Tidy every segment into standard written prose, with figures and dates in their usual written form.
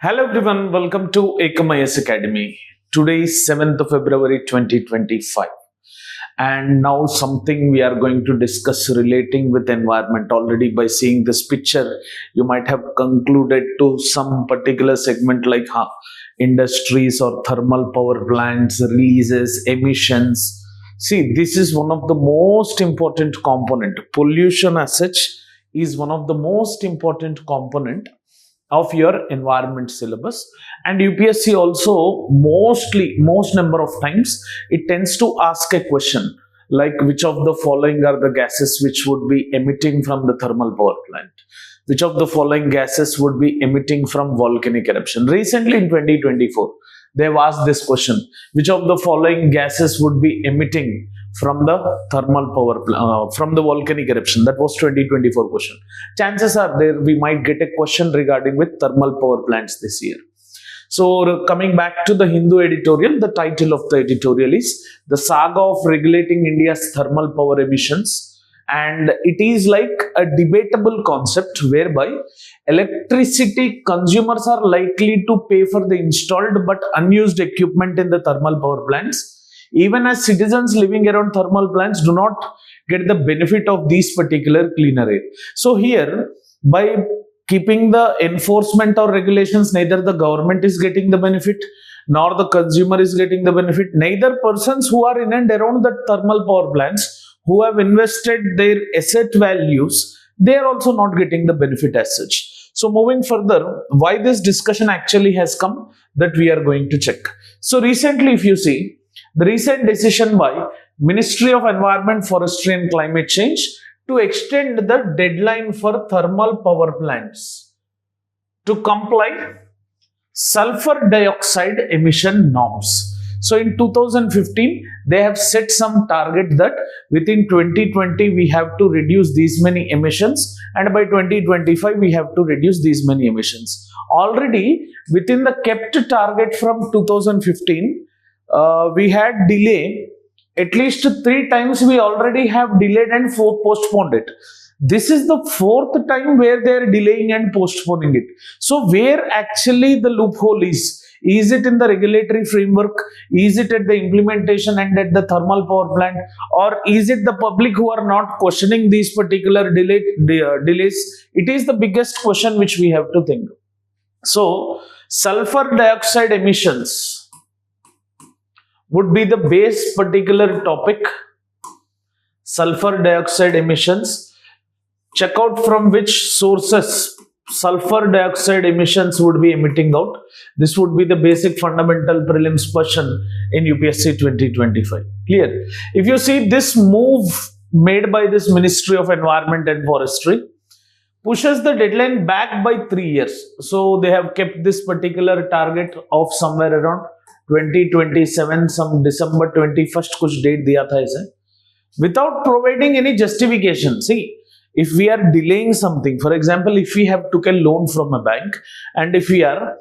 Hello everyone, welcome to Ekam Academy. Today is 7th of February 2025 and now something we are going to discuss relating with environment. Already by seeing this picture, you might have concluded to some particular segment like industries or thermal power plants, releases, emissions. See, this is one of the most important component. Pollution as such is one of the most important component of your environment syllabus, and UPSC also most number of times it tends to ask a question like which of the following are the gases which would be emitting from the thermal power plant, which of the following gases would be emitting from volcanic eruption. Recently in 2024 they have asked this question, which of the following gases would be emitting from the thermal power from the volcanic eruption. That was 2024 question. Chances are there we might get a question regarding with thermal power plants this year. So coming back to the Hindu editorial, the title of the editorial is The Saga of Regulating India's Thermal Power Emissions, and it is like a debatable concept whereby electricity consumers are likely to pay for the installed but unused equipment in the thermal power plants, even as citizens living around thermal plants do not get the benefit of these particular cleaner air. So here, by keeping the enforcement or regulations, neither the government is getting the benefit nor the consumer is getting the benefit. Neither persons who are in and around the thermal power plants who have invested their asset values, they are also not getting the benefit as such. So moving further, why this discussion actually has come, that we are going to check. So recently, if you see, the recent decision by Ministry of Environment, Forestry and Climate Change to extend the deadline for thermal power plants to comply sulfur dioxide emission norms. So in 2015, they have set some target that within 2020 we have to reduce these many emissions, and by 2025 we have to reduce these many emissions. Already within the kept target from 2015, we had delay at least 3 times. We already have delayed and postponed it. This is the 4th time where they are delaying and postponing it. So where actually the loophole is? Is it in the regulatory framework? Is it at the implementation and at the thermal power plant? Or is it the public who are not questioning these particular delays? It is the biggest question which we have to think. So sulfur dioxide emissions would be the base particular topic. Sulfur dioxide emissions. Check out from which sources sulfur dioxide emissions would be emitting out. This would be the basic fundamental prelims question in UPSC 2025. Clear? If you see this move made by this Ministry of Environment and Forestry pushes the deadline back by 3 years. So they have kept this particular target of somewhere around 2027, some December 21st kuch date diya tha ise, without providing any justification. See, if we are delaying something, for example, if we have took a loan from a bank and if we are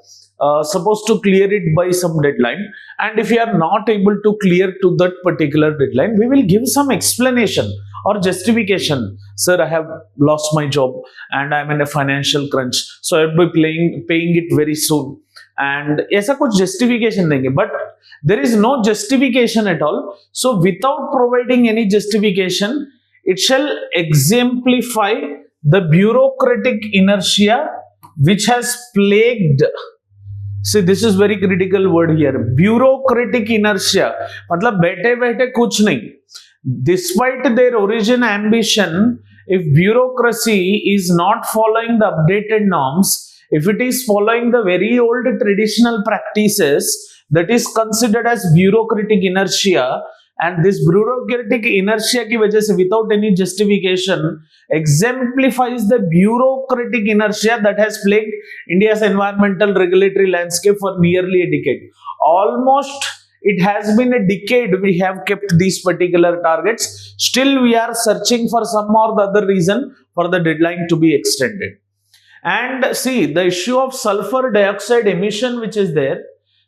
supposed to clear it by some deadline, and if we are not able to clear to that particular deadline, we will give some explanation or justification. Sir, I have lost my job and I am in a financial crunch, so I will be paying it very soon. And ऐसा कुछ justification देंगे, but there is no justification at all. So without providing any justification, it shall exemplify the bureaucratic inertia which has plagued. See, this is very critical word here. Bureaucratic inertia. मतलब बैठे बैठे कुछ नहीं. Despite their origin ambition, if bureaucracy is not following the updated norms, if it is following the very old traditional practices, that is considered as bureaucratic inertia. And this bureaucratic inertia ki wajah se, without any justification, exemplifies the bureaucratic inertia that has plagued India's environmental regulatory landscape for nearly a decade. Almost it has been a decade we have kept these particular targets. Still we are searching for some or the other reason for the deadline to be extended. And see, the issue of sulfur dioxide emission which is there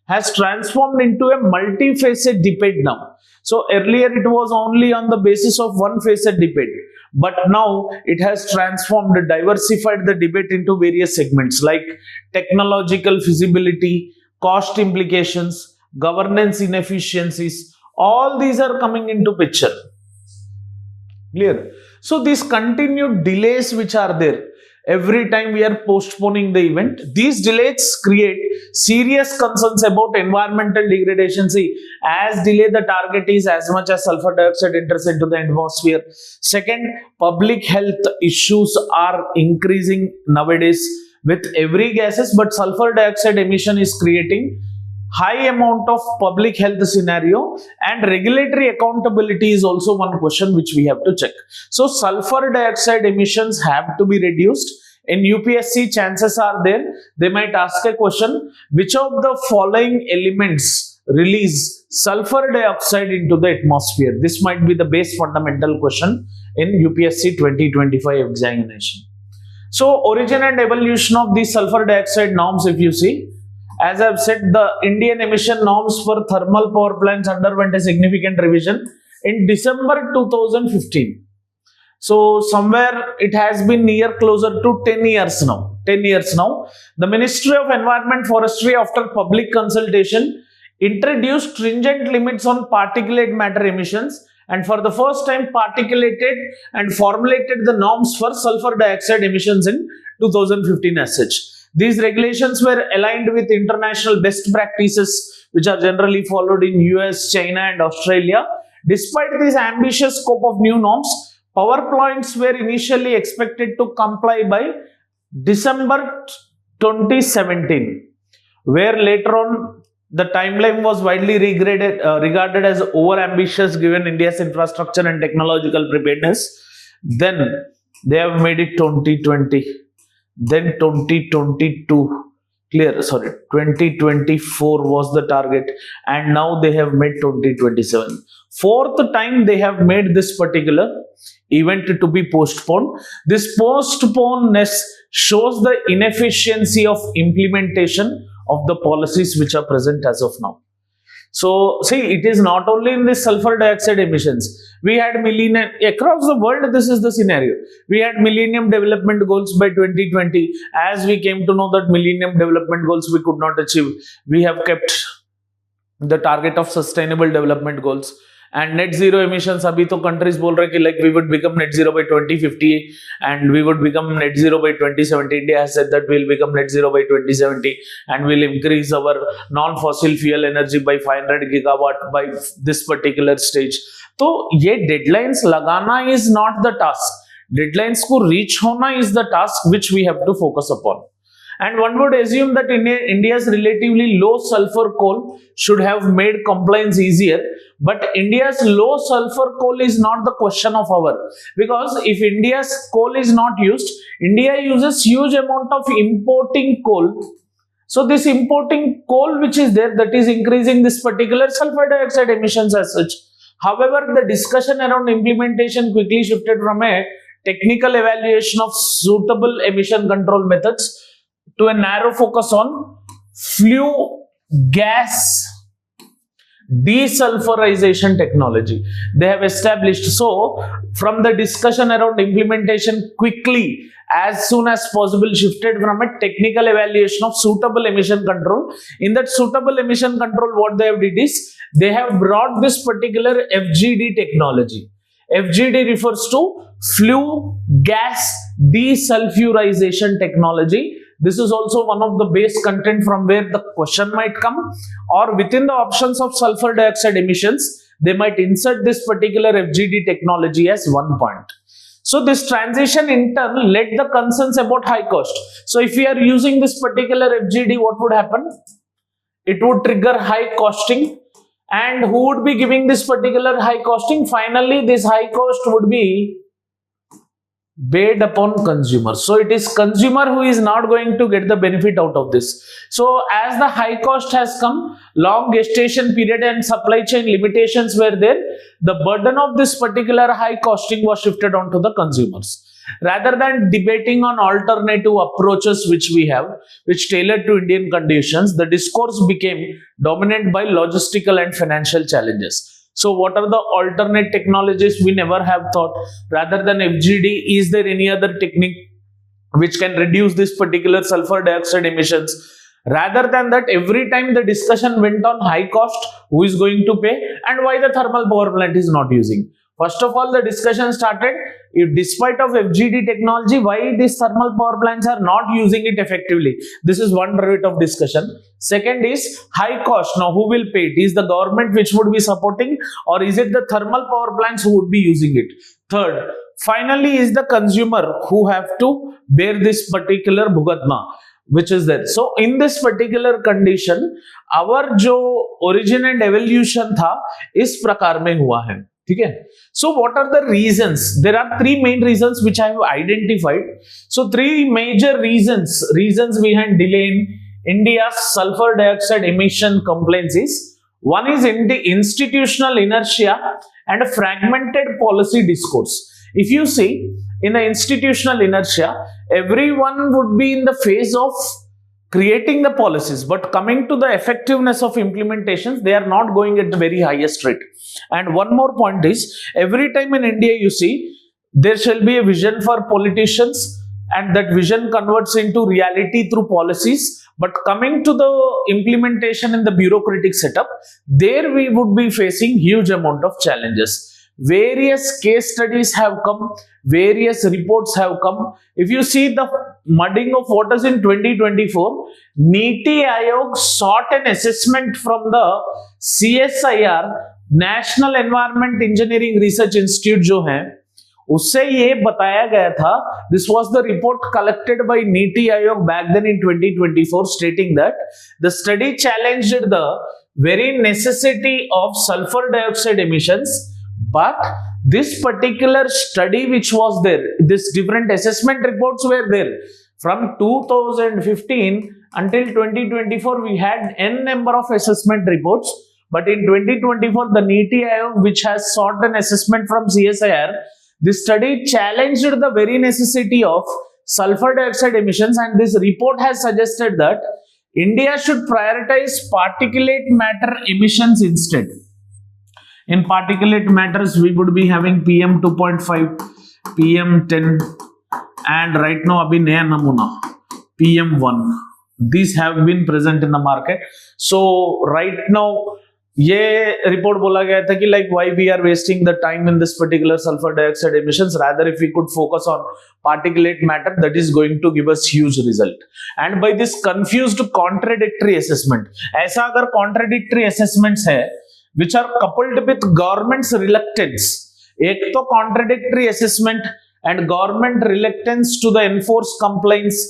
has transformed into a multi-facet debate now. So earlier it was only on the basis of one facet debate, But now it has transformed, diversified the debate into various segments like technological feasibility, cost implications, governance inefficiencies. All these are coming into picture. Clear? So these continued delays which are there, every time we are postponing the event, these delays create serious concerns about environmental degradation. See, as delay the target is, as much as sulfur dioxide enters into the atmosphere. Second, public health issues are increasing nowadays with every gases, but sulfur dioxide emission is creating high amount of public health scenario, and regulatory accountability is also one question which we have to check. So sulfur dioxide emissions have to be reduced. In UPSC, chances are there, they might ask a question, which of the following elements release sulfur dioxide into the atmosphere? This might be the base fundamental question in UPSC 2025 examination. So origin and evolution of these sulfur dioxide norms, if you see, as I have said, the Indian emission norms for thermal power plants underwent a significant revision in December 2015. So somewhere it has been near closer to 10 years now. 10 years now. The Ministry of Environment Forestry, after public consultation, introduced stringent limits on particulate matter emissions, and for the first time particulated and formulated the norms for sulfur dioxide emissions in 2015 as such. These regulations were aligned with international best practices which are generally followed in US, China and Australia. Despite this ambitious scope of new norms, power plants were initially expected to comply by December 2017, where later on the timeline was widely regarded as over-ambitious given India's infrastructure and technological preparedness. Then they have made it 2020. Then 2022, clear, sorry, 2024 was the target, and now they have made 2027. Fourth time they have made this particular event to be postponed. This postponedness shows the inefficiency of implementation of the policies which are present as of now. So, see, it is not only in the sulfur dioxide emissions. We had millennium, across the world, this is the scenario. We had Millennium Development Goals by 2020. As we came to know that Millennium Development Goals we could not achieve, we have kept the target of Sustainable Development Goals. And net zero emissions, abhi to countries bol rahe ki like we would become net zero by 2050 and we would become net zero by 2070. India has said that we will become net zero by 2070 and we will increase our non-fossil fuel energy by 500 gigawatt by this particular stage. So, ye deadlines lagana is not the task. Deadlines ko reach hona is the task which we have to focus upon. And one would assume that India's relatively low sulfur coal should have made compliance easier. But India's low sulfur coal is not the question of our. Because if India's coal is not used, India uses huge amount of importing coal. So this importing coal which is there, that is increasing this particular sulfur dioxide emissions as such. However, the discussion around implementation quickly shifted from a technical evaluation of suitable emission control methods to a narrow focus on flue gas desulfurization technology. They have established. So, from the discussion around implementation quickly, as soon as possible, shifted from a technical evaluation of suitable emission control. In that suitable emission control, what they have did is, they have brought this particular FGD technology. FGD refers to flue gas desulfurization technology. This is also one of the base content from where the question might come, or within the options of sulfur dioxide emissions, they might insert this particular FGD technology as one point. So this transition in turn led the concerns about high cost. So if we are using this particular FGD, what would happen? It would trigger high costing. And who would be giving this particular high costing? Finally, this high cost would be paid upon consumers. So it is consumer who is not going to get the benefit out of this. So as the high cost has come, long gestation period and supply chain limitations were there, the burden of this particular high costing was shifted onto the consumers. Rather than debating on alternative approaches which we have, which tailored to Indian conditions, the discourse became dominated by logistical and financial challenges. So what are the alternate technologies? We never have thought. Rather than FGD, is there any other technique which can reduce this particular sulfur dioxide emissions? Rather than that, every time the discussion went on high cost, who is going to pay, and why the thermal power plant is not using. First of all, the discussion started, despite of FGD technology, why these thermal power plants are not using it effectively. This is one bit of discussion. Second is high cost. Now, who will pay it? Is the government which would be supporting, or is it the thermal power plants who would be using it? Third, finally, is the consumer who have to bear this particular bhugatna, which is there. So, in this particular condition, our जो origin and evolution था, इस प्रकार में हुआ है. ठीक है? So, what are the reasons? There are three main reasons which I have identified. So, three major reasons behind delay in India's sulfur dioxide emission complaints is, one is institutional inertia and a fragmented policy discourse. If you see, in the institutional inertia, everyone would be in the phase of creating the policies, but coming to the effectiveness of implementations, they are not going at the very highest rate. And one more point is, every time in India you see, there shall be a vision for politicians, and that vision converts into reality through policies. But coming to the implementation in the bureaucratic setup, there we would be facing huge amount of challenges. Various case studies have come, various reports have come. If you see the mudding of waters in 2024, NITI Aayog sought an assessment from the CSIR, National Environment Engineering Research Institute जो है, उससे ये बताया गया था, this was the report collected by NITI Aayog back then in 2024, stating that the study challenged the very necessity of sulfur dioxide emissions. But this particular study which was there, this different assessment reports were there. From 2015 until 2024, we had n number of assessment reports. But in 2024, the NITI Aayog, which has sought an assessment from CSIR, this study challenged the very necessity of sulfur dioxide emissions, and this report has suggested that India should prioritize particulate matter emissions instead. In particulate matters, we would be having PM 2.5, PM 10, and right now, abhi naya namuna, PM 1. These have been present in the market. So, right now, ये report बोला गया था कि like why we are wasting the time in this particular sulfur dioxide emissions, rather if we could focus on particulate matter, that is going to give us huge result. And by this confused contradictory assessment, ऐसा अगर contradictory assessments है which are coupled with government's reluctance, एक तो contradictory assessment and government reluctance to the enforce compliance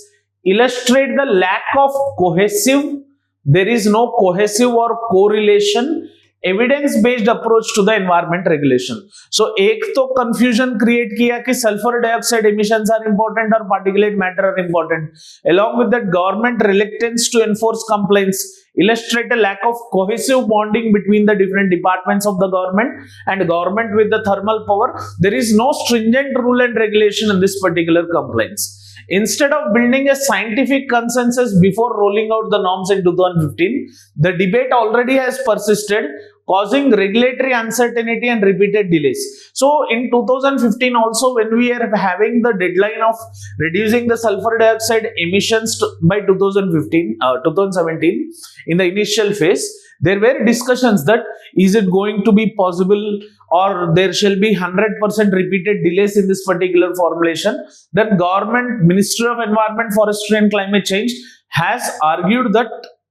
illustrate the lack of cohesive, there is no cohesive or correlation evidence-based approach to the environment regulation. So, एक तो confusion create किया कि sulfur dioxide emissions are important or particulate matter are important. Along with that, government reluctance to enforce compliance illustrate a lack of cohesive bonding between the different departments of the government and government with the thermal power. There is no stringent rule and regulation in this particular compliance. Instead of building a scientific consensus before rolling out the norms in 2015, the debate already has persisted, causing regulatory uncertainty and repeated delays. So, in 2015 also, when we are having the deadline of reducing the sulfur dioxide emissions by 2017, in the initial phase, there were discussions that is it going to be possible or there shall be 100% repeated delays in this particular formulation. Then government, Ministry of Environment, Forestry and Climate Change has argued that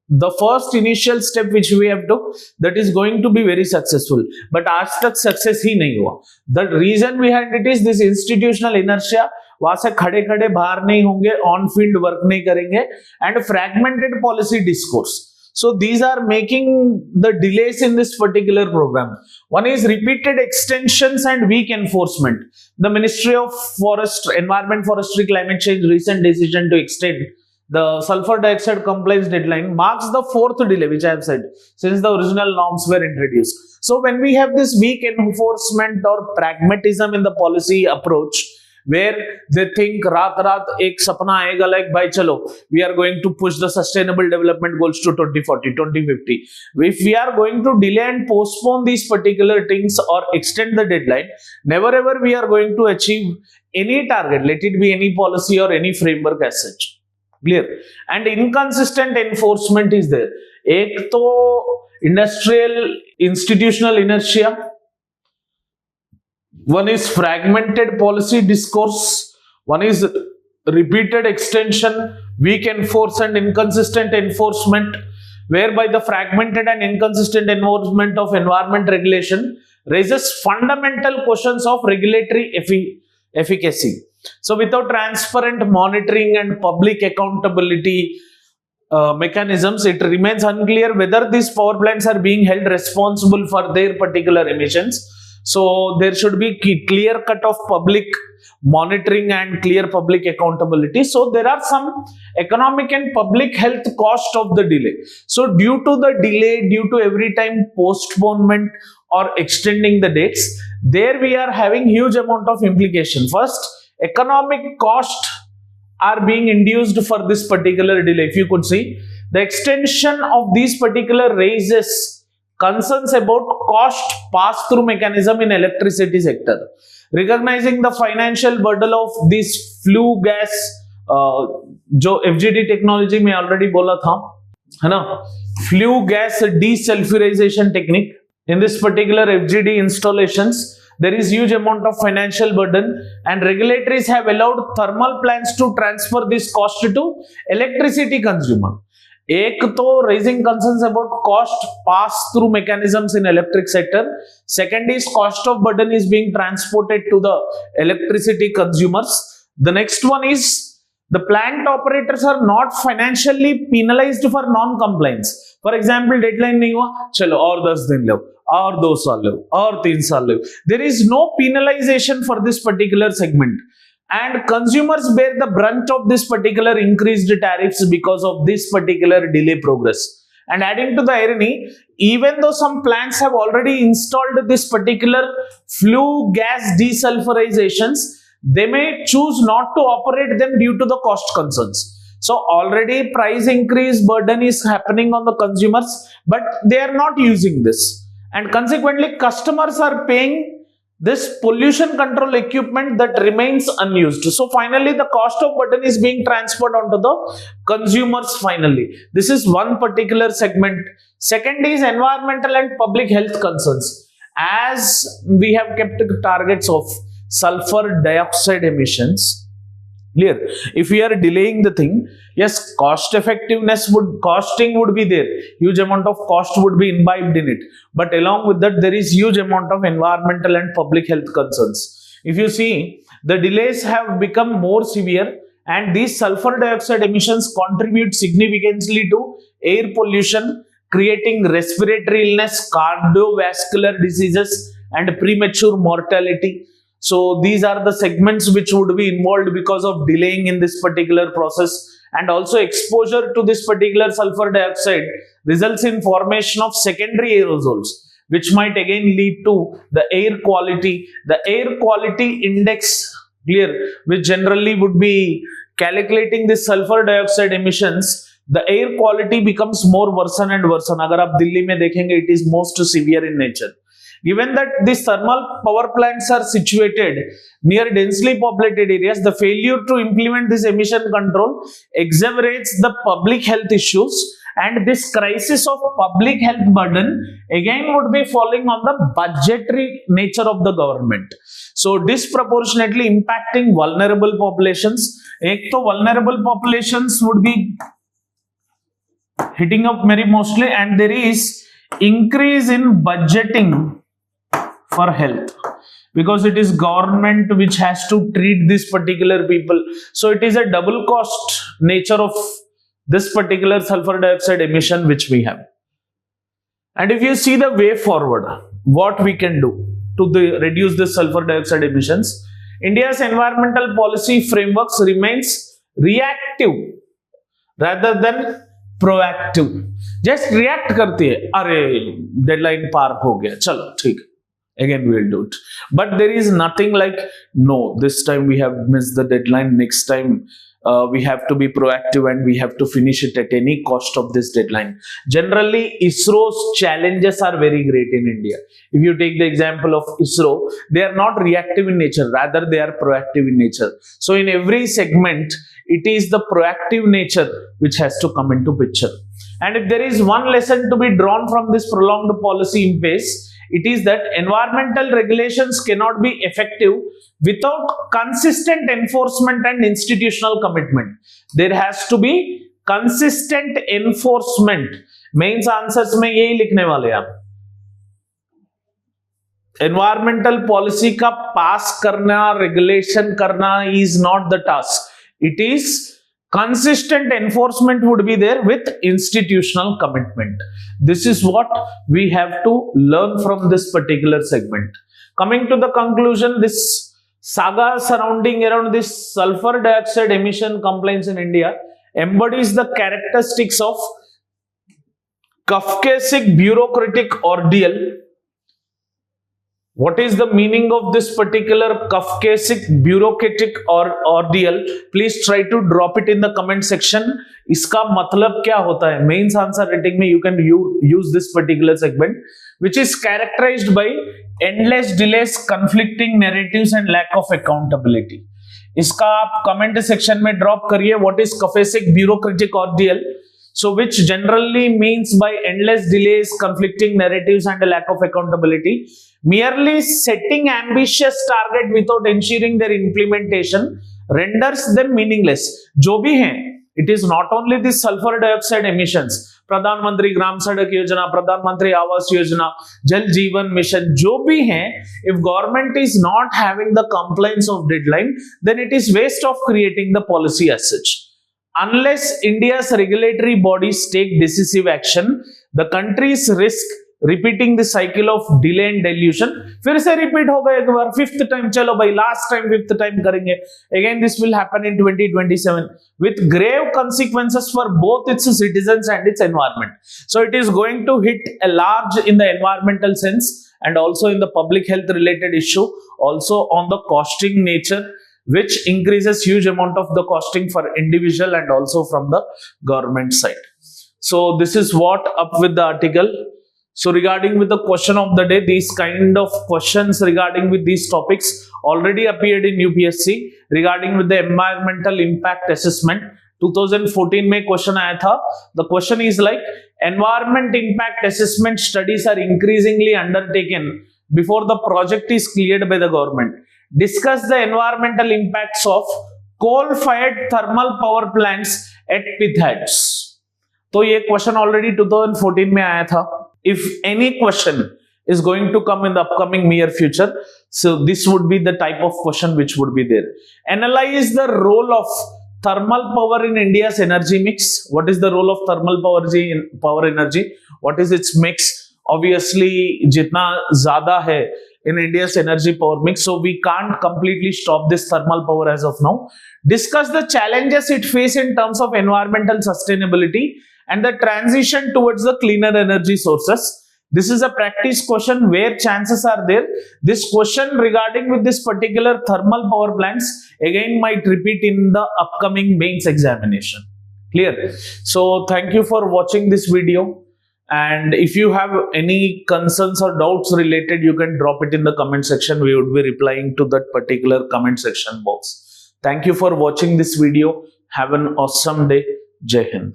the first initial step which we have took, that is going to be very successful. But आज तक success ही नहीं हुआ. The reason behind it is this institutional inertia. वहां से खड़े खड़े बाहर नहीं होंगे, on field work नहीं करेंगे, and fragmented policy discourse. So these are making the delays in this particular program. One is repeated extensions and weak enforcement. The Ministry of Environment, Forestry, Climate Change recent decision to extend the sulfur dioxide compliance deadline marks the fourth delay, which I have said, since the original norms were introduced. So when we have this weak enforcement or pragmatism in the policy approach, where they think रात एक सपना आएगा like भाई चलो we are going to push the sustainable development goals to 2040 2050. If we are going to delay and postpone these particular things or extend the deadline, never ever we are going to achieve any target, let it be any policy or any framework as such. Clear? And inconsistent enforcement is there. एक तो industrial institutional inertia, one is fragmented policy discourse, one is repeated extension, weak enforce and inconsistent enforcement, whereby the fragmented and inconsistent enforcement of environment regulation raises fundamental questions of regulatory efficacy. So without transparent monitoring and public accountability mechanisms, it remains unclear whether these power plants are being held responsible for their particular emissions. So there should be clear cut of public monitoring and clear public accountability. So there are some economic and public health cost of the delay. So due to the delay, due to every time postponement or extending the dates, there we are having huge amount of implication. First, economic cost are being induced for this particular delay. If you could see, the extension of these particular raises concerns about cost pass-through mechanism in electricity sector. Recognizing the financial burden of this flue gas, जो FGD technology में already बोला था, है ना? Flue gas desulfurization technique. In this particular FGD installations, there is huge amount of financial burden, and regulators have allowed thermal plants to transfer this cost to electricity consumer. एक तो raising concerns about cost pass-through mechanisms in electric sector. Second is cost of burden is being transported to the electricity consumers. The next one is the plant operators are not financially penalized for non-compliance. For example, deadline नहीं हुआ, चलो और 10 दिन लो, और 2 साल लो, और 3 साल लो. There is no penalization for this particular segment. And consumers bear the brunt of this particular increased tariffs because of this particular delay progress. And adding to the irony, even though some plants have already installed this particular flue gas desulfurizations, they may choose not to operate them due to the cost concerns. So already price increase burden is happening on the consumers, but they are not using this. And consequently, customers are paying this pollution control equipment that remains unused. So finally, the cost of burden is being transferred onto the consumers finally. This is one particular segment. Second is environmental and public health concerns. As we have kept targets of sulfur dioxide emissions, clear, if we are delaying the thing, yes, cost effectiveness costing would be there, huge amount of cost would be imbibed in it, but along with that there is huge amount of environmental and public health concerns. If you see, the delays have become more severe, and these sulfur dioxide emissions contribute significantly to air pollution, creating respiratory illness, cardiovascular diseases and premature mortality. So these are the segments which would be involved because of delaying in this particular process. And also exposure to this particular sulfur dioxide results in formation of secondary aerosols, which might again lead to the air quality. The air quality index, clear, which generally would be calculating this sulfur dioxide emissions, the air quality becomes more worsen and worsen. अगर आप दिल्ली में देखेंगे, it is most severe in nature. Given that these thermal power plants are situated near densely populated areas, the failure to implement this emission control exacerbates the public health issues, and this crisis of public health burden again would be falling on the budgetary nature of the government. So disproportionately impacting vulnerable populations. एक तो vulnerable populations would be hitting up very mostly, and there is increase in budgeting for health, because it is government which has to treat these particular people. So it is a double cost nature of this particular sulfur dioxide emission which we have. And if you see the way forward, what we can do to reduce the sulfur dioxide emissions, India's environmental policy frameworks remains reactive rather than proactive. Just react करती है, अरे deadline पार हो गया, चलो ठीक है, Again we will do it. But there is nothing like, no, this time we have missed the deadline, next time we have to be proactive and we have to finish it at any cost of this deadline. Generally, ISRO's challenges are very great in India. If you take the example of ISRO, they are not reactive in nature, rather they are proactive in nature. So in every segment, it is the proactive nature which has to come into picture. And if there is one lesson to be drawn from this prolonged policy impasse, it is that environmental regulations cannot be effective without consistent enforcement and institutional commitment. There has to be consistent enforcement. Mains answers में यही लिखने वाले आप. Environmental policy का pass करना, regulation करना is not the task. It is consistent enforcement would be there with institutional commitment. This is what we have to learn from this particular segment. Coming to the conclusion, this saga surrounding around this sulfur dioxide emission complaints in India embodies the characteristics of Kafkaesque bureaucratic ordeal. What is the meaning of this particular Kafkaesque bureaucratic ordeal? Please try to drop it in the comment section. इसका मतलब क्या होता है? Mains answer rating में you can use this particular segment, which is characterized by endless delays, conflicting narratives and lack of accountability. इसका आप comment section में drop करिए. What is Kafkaesque bureaucratic ordeal? So which generally means by endless delays, conflicting narratives and a lack of accountability. Merely setting ambitious target without ensuring their implementation renders them meaningless. जो भी हैं, it is not only the sulfur dioxide emissions, प्रधानमंत्री ग्राम सड़क योजना, प्रधानमंत्री आवास योजना, जल जीवन mission, जो भी हैं, if government is not having the compliance of deadline, then it is waste of creating the policy as such. Unless India's regulatory bodies take decisive action, the country's risk repeating the cycle of delay and dilution. फिर से repeat होगा एक बार, fifth time, चलो भाई last time fifth time करेंगे. Again this will happen in 2027 with grave consequences for both its citizens and its environment. So it is going to hit a large in the environmental sense and also in the public health related issue, also on the costing nature, which increases huge amount of the costing for individual and also from the government side. So this is what up with the article. So regarding with the question of the day, these kind of questions regarding with these topics already appeared in UPSC regarding with the environmental impact assessment. 2014 में question आया था. The question is like, environment impact assessment studies are increasingly undertaken before the project is cleared by the government. Discuss the environmental impacts of coal-fired thermal power plants at pitheads. तो ये question already 2014 में आया था. If any question is going to come in the upcoming near future, so this would be the type of question which would be there. Analyze the role of thermal power in India's energy mix. What is the role of thermal power energy? What is its mix? Obviously, jitna zyada hai in India's energy power mix, so we can't completely stop this thermal power as of now. Discuss the challenges it faces in terms of environmental sustainability and the transition towards the cleaner energy sources. This is a practice question where chances are there. This question regarding with this particular thermal power plants again might repeat in the upcoming mains examination. Clear? So thank you for watching this video. And if you have any concerns or doubts related, you can drop it in the comment section. We would be replying to that particular comment section box. Thank you for watching this video. Have an awesome day. Jai Hind.